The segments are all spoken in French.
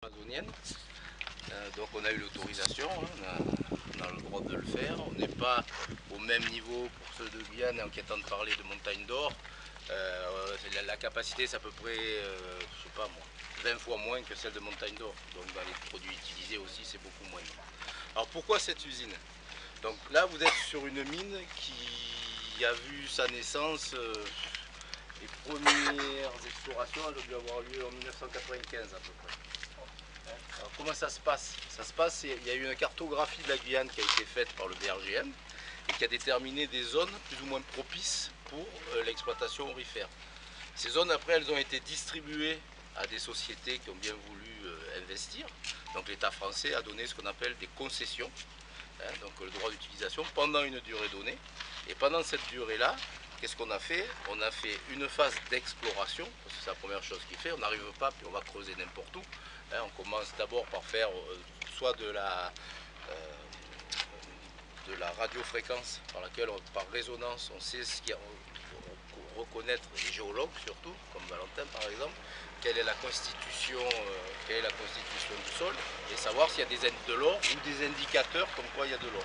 amazonienne. Donc on a eu l'autorisation, hein, on a le droit de le faire. On n'est pas au même niveau pour ceux de Guyane, qui entendent parler de montagne d'or. La capacité c'est à peu près, je sais pas moi, 20 fois moins que celle de montagne d'or. Donc dans les produits utilisés aussi c'est beaucoup moins. Alors pourquoi cette usine? Donc là vous êtes sur une mine qui a vu sa naissance, les premières explorations elles ont dû avoir lieu en 1995 à peu près. Alors comment ça se passe? Ça se passe, il y a eu une cartographie de la Guyane qui a été faite par le BRGM et qui a déterminé des zones plus ou moins propices pour l'exploitation aurifère. Ces zones après elles ont été distribuées à des sociétés qui ont bien voulu investir. Donc l'État français a donné ce qu'on appelle des concessions, hein, donc le droit d'utilisation pendant une durée donnée. Et pendant cette durée-là, qu'est-ce qu'on a fait? On a fait une phase d'exploration, parce que c'est la première chose qu'il fait. On n'arrive pas, puis on va creuser n'importe où. Hein, on commence d'abord par faire soit de la radiofréquence, par laquelle, par résonance, on sait ce qu'il y a, reconnaître les géologues surtout, comme Valentin par exemple, quelle est la constitution du sol, et savoir s'il y a de l'or ou des indicateurs comme quoi il y a de l'or.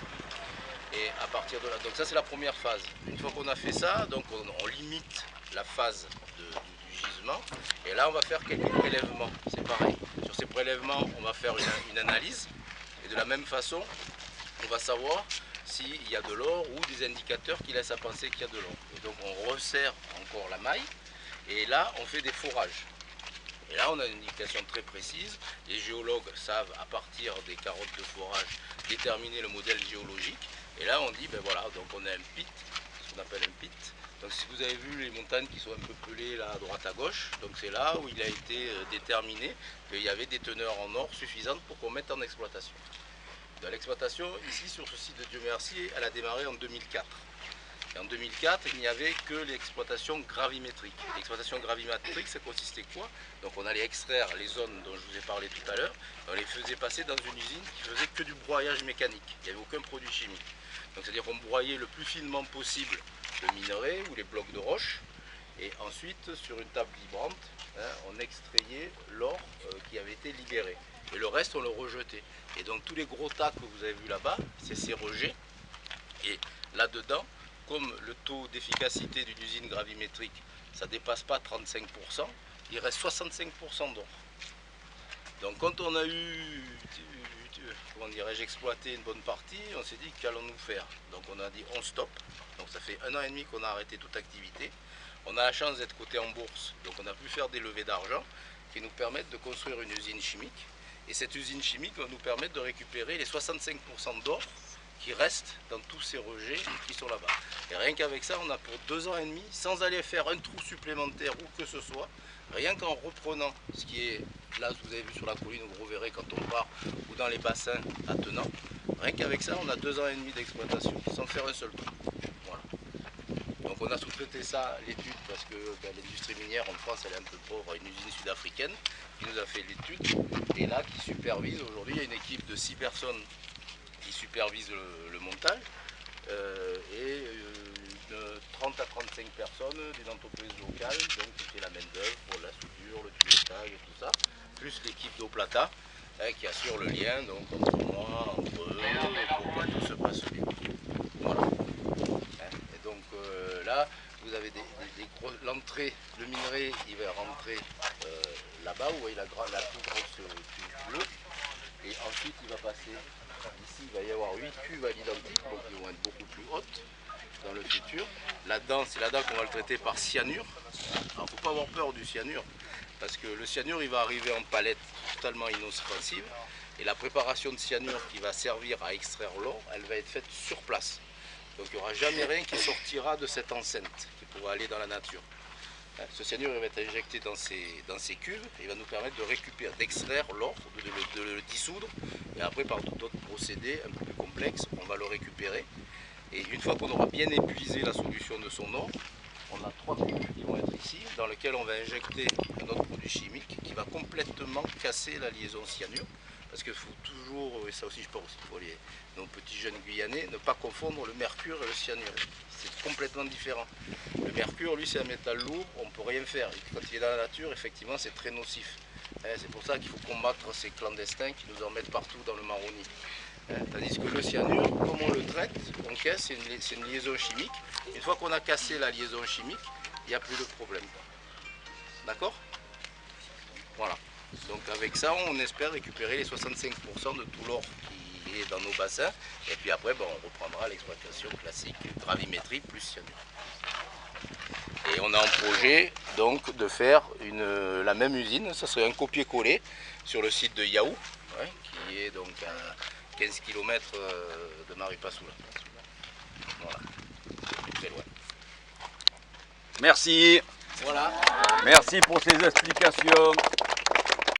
Et à partir de là, donc ça c'est la première phase. Une fois qu'on a fait ça, donc on limite la phase du gisement, et là on va faire quelques prélèvements, c'est pareil. Sur ces prélèvements, on va faire une analyse, et de la même façon, on va savoir s'il y a de l'or ou des indicateurs qui laissent à penser qu'il y a de l'or. Et donc on resserre encore la maille, et là on fait des forages. Et là on a une indication très précise, les géologues savent à partir des carottes de forage déterminer le modèle géologique, et là on dit ben voilà, donc on a un pit, ce qu'on appelle un pit. Donc si vous avez vu les montagnes qui sont un peu pelées là à droite à gauche, donc c'est là où il a été déterminé qu'il y avait des teneurs en or suffisantes pour qu'on mette en exploitation. L'exploitation ici sur ce site de Dieu merci, elle a démarré en 2004. Et en 2004, il n'y avait que l'exploitation gravimétrique. L'exploitation gravimétrique, ça consistait quoi? Donc on allait extraire les zones dont je vous ai parlé tout à l'heure, on les faisait passer dans une usine qui faisait que du broyage mécanique. Il n'y avait aucun produit chimique. Donc c'est-à-dire qu'on broyait le plus finement possible le minerai ou les blocs de roche, et ensuite sur une table vibrante, hein, on extrayait l'or qui avait été libéré. Et le reste, on le rejetait. Et donc tous les gros tas que vous avez vus là-bas, c'est ces rejets. Et là-dedans, comme le taux d'efficacité d'une usine gravimétrique, ça ne dépasse pas 35%, il reste 65% d'or. Donc quand on a eu, comment dirais-je, exploité une bonne partie, on s'est dit qu'allons-nous faire? Donc on a dit on stop. Donc ça fait 1 an et demi qu'on a arrêté toute activité. On a la chance d'être coté en bourse, donc on a pu faire des levées d'argent qui nous permettent de construire une usine chimique. Et cette usine chimique va nous permettre de récupérer les 65% d'or qui restent dans tous ces rejets qui sont là-bas. Et rien qu'avec ça, on a pour 2 ans et demi, sans aller faire un trou supplémentaire ou que ce soit, rien qu'en reprenant ce qui est là, vous avez vu sur la colline au Gros Verret quand on part, ou dans les bassins attenants, rien qu'avec ça, on a 2 ans et demi d'exploitation, sans faire un seul trou. Voilà. Donc on a sous-traité ça, l'étude, parce que l'industrie minière en France, elle est un peu pauvre, à une usine sud-africaine qui nous a fait l'étude, et là, qui supervise, aujourd'hui, il y a une équipe de 6 personnes qui supervise le montage, et 30 à 35 personnes d'une entreprise locale, donc qui fait la main d'œuvre pour la soudure, le tuyautage et tout ça, plus l'équipe d'Eau Plata, hein, qui assure le lien donc, entre moi, entre eux, pour que tout se passe bien. Voilà. Et donc là, vous avez l'entrée, le minerai, il va rentrer là-bas, où il y a la plus grosse cuve bleue, et ensuite il va passer. Ici, il va y avoir 8 cuves à l'identique, donc qui vont être beaucoup plus hautes dans le futur. Là-dedans, c'est là-dedans qu'on va le traiter par cyanure. Alors, il ne faut pas avoir peur du cyanure, parce que le cyanure, il va arriver en palette totalement inoffensive, et la préparation de cyanure qui va servir à extraire l'or, elle va être faite sur place. Donc il n'y aura jamais rien qui sortira de cette enceinte, qui pourra aller dans la nature. Ce cyanure il va être injecté dans ces cuves, et il va nous permettre de récupérer, d'extraire l'or, de le dissoudre, et après par d'autres procédés un peu plus complexes, on va le récupérer. Et une fois qu'on aura bien épuisé la solution de son or, on a 3 cuves qui vont être ici, dans lesquelles on va injecter un autre produit chimique qui va complètement casser la liaison cyanure. Parce qu'il faut toujours, et ça aussi je pense qu'il faut nos petits jeunes Guyanais, ne pas confondre le mercure et le cyanure. C'est complètement différent. Le mercure, lui, c'est un métal lourd, on ne peut rien faire. Et quand il est dans la nature, effectivement, c'est très nocif. C'est pour ça qu'il faut combattre ces clandestins qui nous en mettent partout dans le Maroni. Tandis que le cyanure, comme on le traite, c'est une liaison chimique. Une fois qu'on a cassé la liaison chimique, il n'y a plus de problème. D'accord? Voilà. Donc avec ça, on espère récupérer les 65% de tout l'or qui est dans nos bassins. Et puis après, on reprendra l'exploitation classique, gravimétrie plus cyanure. Et on a en projet donc de faire la même usine, ça serait un copier-coller sur le site de Yaou, qui est donc à 15 km de Maripasoula. Voilà, très loin. Merci. Voilà. Merci pour ces explications.